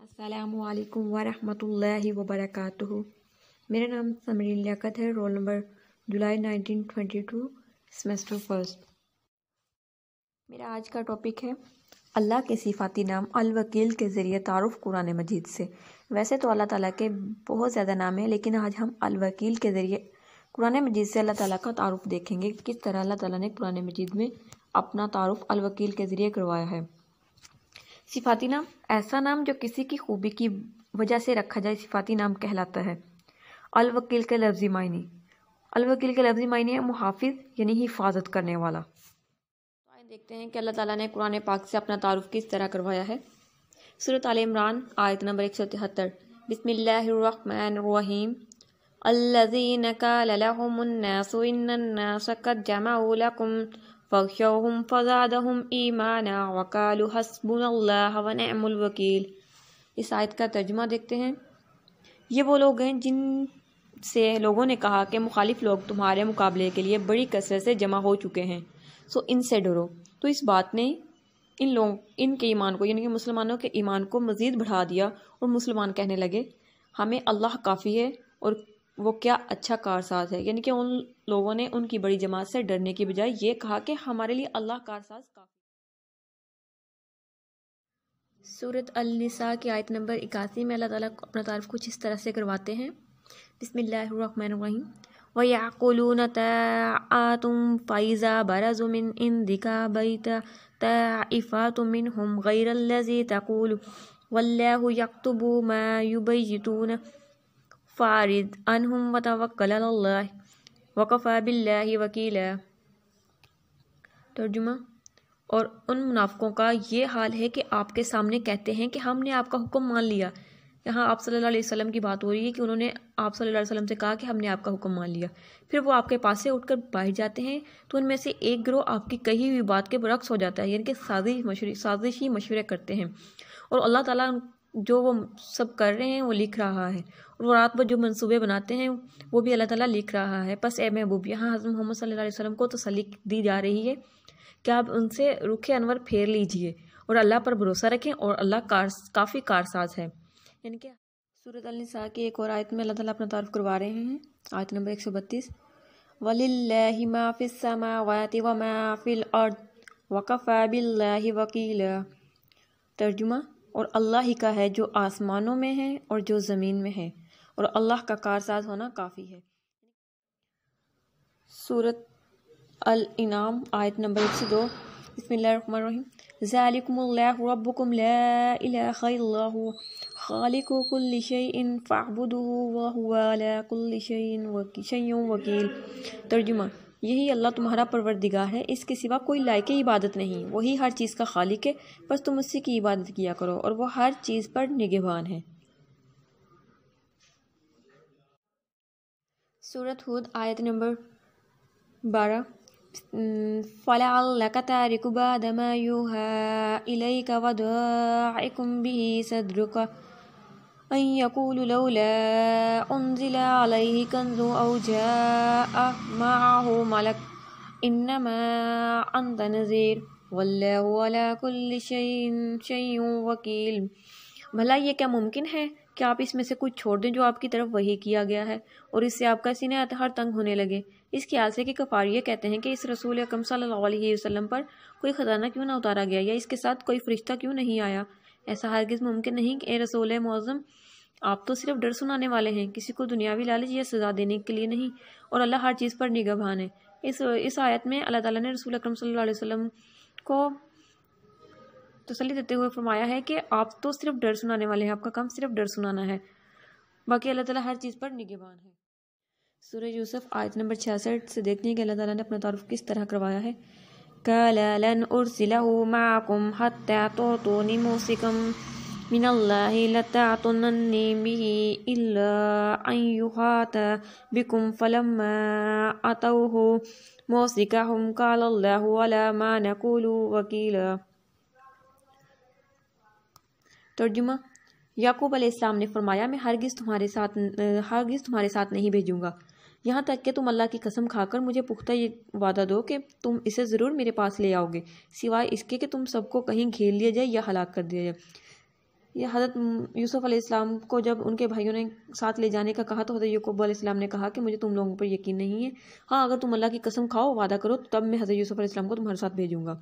السلام علیکم ورحمۃ اللہ وبرکاتہ۔ میرا نام سمرین لیاقت ہے، رول نمبر جولائی 1922، سیمسٹر فرسٹ۔ میرا آج کا ٹاپک ہے اللہ کے صفاتی نام الوکیل کے ذریعے تعارف قرآن مجید سے۔ ویسے تو اللہ تعالیٰ کے بہت زیادہ نام ہیں، لیکن آج ہم الوکیل کے ذریعے قرآن مجید سے اللہ تعالیٰ کا تعارف دیکھیں گے، کس طرح اللہ تعالیٰ نے قرآن مجید میں اپنا تعارف الوکیل کے ذریعے کروایا ہے۔ صفاتی نام ایسا نام جو کسی کی خوبی کی وجہ سے رکھا جائے صفاتی نام کہلاتا ہے۔ الوکیل کے لفظی معنی، الوکیل کے لفظی معنی ہے محافظ، یعنی حفاظت کرنے والا۔ آئے دیکھتے ہیں کہ اللہ تعالیٰ نے قرآن پاک سے اپنا تعارف کس طرح کروایا ہے۔ سورۃ آل عمران آیت نمبر 173، بسم اللہ الرحمن الرحیم، الذین قال لهم الناس ان الناس قد جمعوا لكم فاخشوهم فزادهم ایمانا وقالوا حسبنا اللہ ونعم الوکیل۔ اس آیت کا ترجمہ دیکھتے ہیں۔ یہ وہ لوگ ہیں جن سے لوگوں نے کہا کہ مخالف لوگ تمہارے مقابلے کے لیے بڑی کثرت سے جمع ہو چکے ہیں، سو ان سے ڈرو۔ تو اس بات نے ان کے ایمان کو، یعنی کہ مسلمانوں کے ایمان کو مزید بڑھا دیا، اور مسلمان کہنے لگے ہمیں اللہ کافی ہے اور وہ کیا اچھا کارساز ہے۔ یعنی کہ ان لوگوں نے ان کی بڑی جماعت سے ڈرنے کی بجائے یہ کہا کہ ہمارے لیے اللہ کارساز کافی۔ سورۃ النساء کی آیت نمبر 81 میں اللہ تعالیٰ اپنا تعارف کچھ اس طرح سے کرواتے ہیں، بسم اللہ الرحمن الرحیم، وَيَعْقُلُونَ طَاعَاتٌ فَإِذَا بَرَزُوا مِنْ عِنْدِكَ بَيْتَ طَائِفَةٌ مِّنْهُمْ غَيْرَ الَّذِي تَقُولُ وَاللَّهُ يَكْتُبُ مَا يُبَيِّتُونَ فَأَعْرِضْ عَنْهُمْ وَتَوَكَّلْ عَلَى اللَّهِ وَكَفَى بِاللَّهِ وَكِيلًا۔ ترجمہ، اور ان منافقوں کا یہ حال ہے کہ آپ کے سامنے کہتے ہیں کہ ہم نے آپ کا حکم مان لیا۔ یہاں آپ صلی اللہ علیہ وسلم کی بات ہو رہی ہے کہ انہوں نے آپ صلی اللہ علیہ وسلم سے کہا کہ ہم نے آپ کا حکم مان لیا، پھر وہ آپ کے پاس سے اٹھ کر باہر جاتے ہیں تو ان میں سے ایک گروہ آپ کی کہی ہوئی بات کے برعکس ہو جاتا ہے، یعنی کہ سازشی مشورے کرتے ہیں، اور اللہ تعالیٰ جو وہ سب کر رہے ہیں وہ لکھ رہا ہے، اور وہ رات بھر جو منصوبے بناتے ہیں وہ بھی اللہ تعالیٰ لکھ رہا ہے۔ پس اے محبوب، یہاں حضرت محمد صلی اللہ علیہ وسلم کو تسلی دی جا رہی ہے کہ آپ ان سے رخ انور پھیر لیجئے اور اللہ پر بھروسہ رکھیں، اور اللہ کافی کارساز ہے۔ یعنی کہ سورۃ النساء کی ایک اور آیت میں اللہ تعالیٰ اپنا تعارف کروا رہے ہیں، آیت نمبر 132، وَلِلَّهِ مَا فِي السَّمَاوَاتِ وَمَا فِي الْأَرْضِ وَكَفَى بِاللَّهِ وَكِيلًا۔ ترجمہ، اور اللہ ہی کا ہے جو آسمانوں میں ہے اور جو زمین میں ہے، اور اللہ کا کارساز ہونا کافی ہے۔ سورۃ الانعام آیت نمبر 102، بسم اللہ الرحمن الرحیم، ذالکم اللہ ربکم لا الہ الا هو خالق کل شیء فاعبدوہ وہو علی کل شیء وکیل۔ ترجمہ، یہی اللہ تمہارا پروردگار ہے، اس کے سوا کوئی لائق عبادت نہیں، وہی ہر چیز کا خالق ہے، بس تم اسی کی عبادت کیا کرو، اور وہ ہر چیز پر نگہبان ہے۔ سورۃ ہود آیت نمبر 12، فَلَعَلَّكَ تَارِكُ بَعْضَ مَا يُوحَىٰ إِلَيْكَ وَضَائِقٌ بِهِ صَدْرُكَ أَن يَقُولُوا لَوْلَا أُنزِلَ عَلَيْهِ كَنزٌ أَوْ جَاءَ مَعَهُ مَلَكٌ إِنَّمَا أَنتَ نَذِيرٌ وَاللَّهُ عَلَىٰ كُلِّ شَيْءٍ وَكِيلٌ۔ بھلا یہ کیا ممکن ہے کہ آپ اس میں سے کچھ چھوڑ دیں جو آپ کی طرف وحی کیا گیا ہے، اور اس سے آپ کا سینہ ہر تنگ ہونے لگے، اس خیال سے کہ کفاریہ کہتے ہیں کہ اس رسول اکرم صلی اللہ علیہ وسلم پر کوئی خزانہ کیوں نہ اتارا گیا، یا اس کے ساتھ کوئی فرشتہ کیوں نہیں آیا۔ ایسا ہرگز ممکن نہیں کہ اے رسول معظم، آپ تو صرف ڈر سنانے والے ہیں، کسی کو دنیاوی لالچ یا سزا دینے کے لیے نہیں، اور اللہ ہر چیز پر نگہبان ہے۔ اس آیت میں اللہ تعالیٰ نے رسول اکرم صلی اللہ علیہ وسلم کو تسلی دیتے ہوئے فرمایا ہے کہ آپ تو صرف ڈر سنانے والے ہیں، آپ کا کام صرف ڈر سنانا ہے، باقی اللہ تعالیٰ ہر چیز پر نگہبان ہے۔ سورہ یوسف آیت نمبر 66 سے دیکھتے ہیں کہ اللہ تعالیٰ نے اپنا تعارف کس طرح کروایا ہے۔ قَالَ لَنْ أُرْسِلَهُ مَعَكُمْ حَتَّىٰ تُعْطُونِ مَوْثِقًا مِّنَ اللَّهِ لَتَأْتُونَنِّي بِهِ إِلَّا أَن يُحَاطَ بِكُمْ فَلَمَّا أَتَوْهُ مَوْثِقَهُمْ قَالَ اللَّهُ عَلَىٰ مَا نَقُولُ وَكِيلٌ۔ ترجمہ، یعقوب علیہ السلام نے فرمایا میں ہرگز تمہارے ساتھ نہیں بھیجوں گا، یہاں تک کہ تم اللہ کی قسم کھا کر مجھے پختہ یہ وعدہ دو کہ تم اسے ضرور میرے پاس لے آؤ گے، سوائے اس کے کہ تم سب کو کہیں گھیر لیا جائے یا ہلاک کر دیا جائے۔ یہ حضرت یوسف علیہ السلام کو جب ان کے بھائیوں نے ساتھ لے جانے کا کہا تو حضرت یعقوب علیہ السلام نے کہا کہ مجھے تم لوگوں پر یقین نہیں ہے، ہاں اگر تم اللہ کی قسم کھاؤ، وعدہ کرو، تب میں حضرت یوسف علیہ السلام کو تمہارے ساتھ بھیجوں گا۔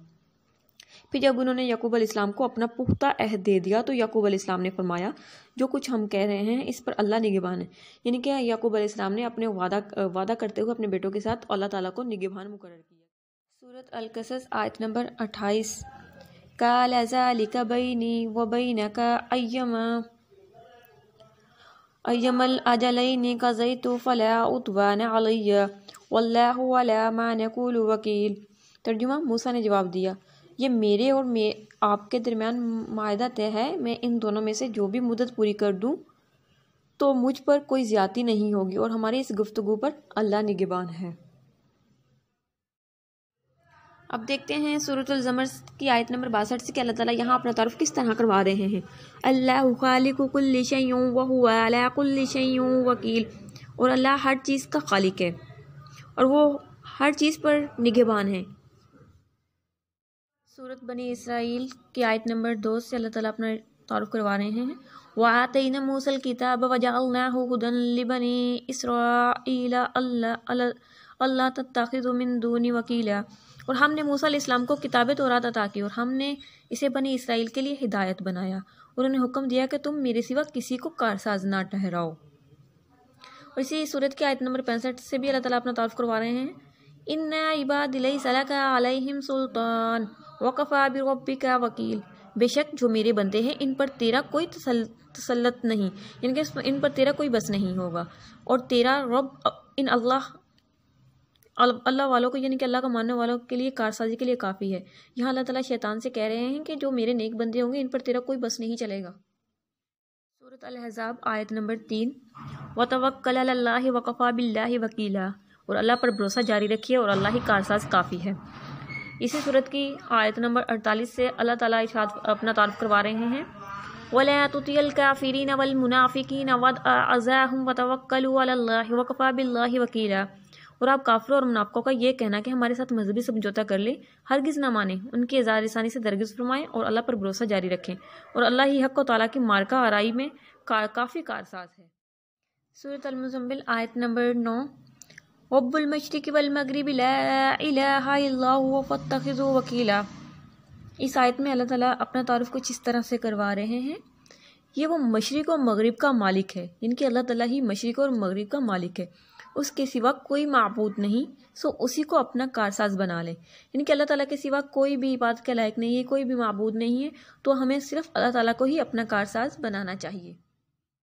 پھر جب انہوں نے یعقوب علیہ السلام کو اپنا پختہ عہد دے دیا تو یعقوب علیہ السلام نے فرمایا جو کچھ ہم کہہ رہے ہیں اس پر اللہ نگہبان ہے، یعنی کہ یعقوب علیہ السلام نے اپنے وعدہ کرتے ہوئے اپنے بیٹوں کے ساتھ اللہ تعالیٰ کو نگہبان مقرر کیا۔ سورۃ القصص آیت نمبر 28۔ قال ذلك بيني وبينك أيما الأجلين قضيت فلا عدوان علي والله على ما نقول وكيل۔ ترجمہ، موسیٰ نے جواب دیا، یہ میرے اور آپ کے درمیان معاہدہ طے ہے، میں ان دونوں میں سے جو بھی مدت پوری کر دوں تو مجھ پر کوئی زیادتی نہیں ہوگی، اور ہماری اس گفتگو پر اللہ نگہبان ہے۔ اب دیکھتے ہیں سورۃ الزمر کی آیت نمبر 62 سے کہ اللہ تعالیٰ یہاں اپنا تعارف کس طرح کروا رہے ہیں۔ اللہ خالق کل شیء وہو علی کل شیء وکیل، اور اللہ ہر چیز کا خالق ہے اور وہ ہر چیز پر نگہبان ہے۔ سورۃ بنی اسرائیل کی آیت نمبر 2 سے اللہ تعالیٰ اپنا تعارف کروا رہے ہیں۔ وَآتَيْنَا مُوسَى الْكِتَابَ وَجَعَلْنَاهُ هُدًى لِبَنِي إِسْرَائِيلَ أَلَّا تَتَّخِذُوا مِن دُونِي وَكِيلًا، اور ہم نے موسیٰ علیہ السلام کو کتاب تورات عطا کی اور ہم نے اسے بنی اسرائیل کے لیے ہدایت بنایا، اور انہیں حکم دیا کہ تم میرے سوا کسی کو کارساز نہ ٹھہراؤ۔ اور اسی صورت کی آیت نمبر 65 سے بھی اللہ تعالیٰ اپنا تعارف کروا رہے ہیں۔ إِنَّ عِبَادِي لَيْسَ لَكَ عَلَيْهِمْ سُلْطَانٌ وَكَفَىٰ بِرَبِّكَ وَكِيلًا، بے شک جو میرے بندے ہیں ان پر تیرا کوئی تسلط نہیں، یعنی کہ ان پر تیرا کوئی بس نہیں ہوگا، اور تیرا رب ان اللہ والوں کو، یعنی کہ اللہ کا ماننے والوں کے لیے کارسازی کے لیے کافی ہے۔ یہاں اللہ تعالیٰ شیطان سے کہہ رہے ہیں کہ جو میرے نیک بندے ہوں گے ان پر تیرا کوئی بس نہیں چلے گا۔ سورۃ الاحزاب آیت نمبر 3۔ وَتَوَكَّلْ عَلَى اللَّهِ وَكَفَىٰ بِاللَّهِ وَكِيلًا، اور اللہ پر بھروسہ جاری رکھیے اور اللہ ہی کارساز کافی ہے۔ اسی صورت کی آیت نمبر 48 سے اللہ تعالیٰ اپنا تعارف کروا رہے ہیں۔ وَلَا تُطِعِ الْكَافِرِينَ وَالْمُنَافِقِينَ وَادْعُ أَذَاهُمْ وَتَوَكَّلُوا عَلَى اللَّهِ وَكَفَىٰ بِاللَّهِ وَكِيلًا، اور آپ کافروں اور منافقوں کا یہ کہنا کہ ہمارے ساتھ مذہبی سمجھوتا کر لیں ہرگز نہ مانیں، ان کی اظہار لسانی سے درگزر فرمائیں اور اللہ پر بھروسہ جاری رکھیں، اور اللہ ہی حق و تعالیٰ کی مارکہ آرائی میں کافی کارساز ہے۔ سورۃ المزمل آیت نمبر 9۔ رب المشرق والمغرب لا الہ الا هو فاتخذوہ وکیلا۔ اس آیت میں اللہ تعالیٰ اپنا تعارف کچھ اس طرح سے کروا رہے ہیں، یہ وہ مشرق اور مغرب کا مالک ہے، یعنی کہ اللہ تعالیٰ ہی مشرق اور مغرب کا مالک ہے، اس کے سوا کوئی معبود نہیں، سو اسی کو اپنا کارساز بنا لیں، یعنی کہ اللہ تعالیٰ کے سوا کوئی بھی عبادت کے لائق نہیں ہے، کوئی بھی معبود نہیں ہے، تو ہمیں صرف اللہ تعالیٰ کو ہی اپنا کارساز بنانا چاہیے۔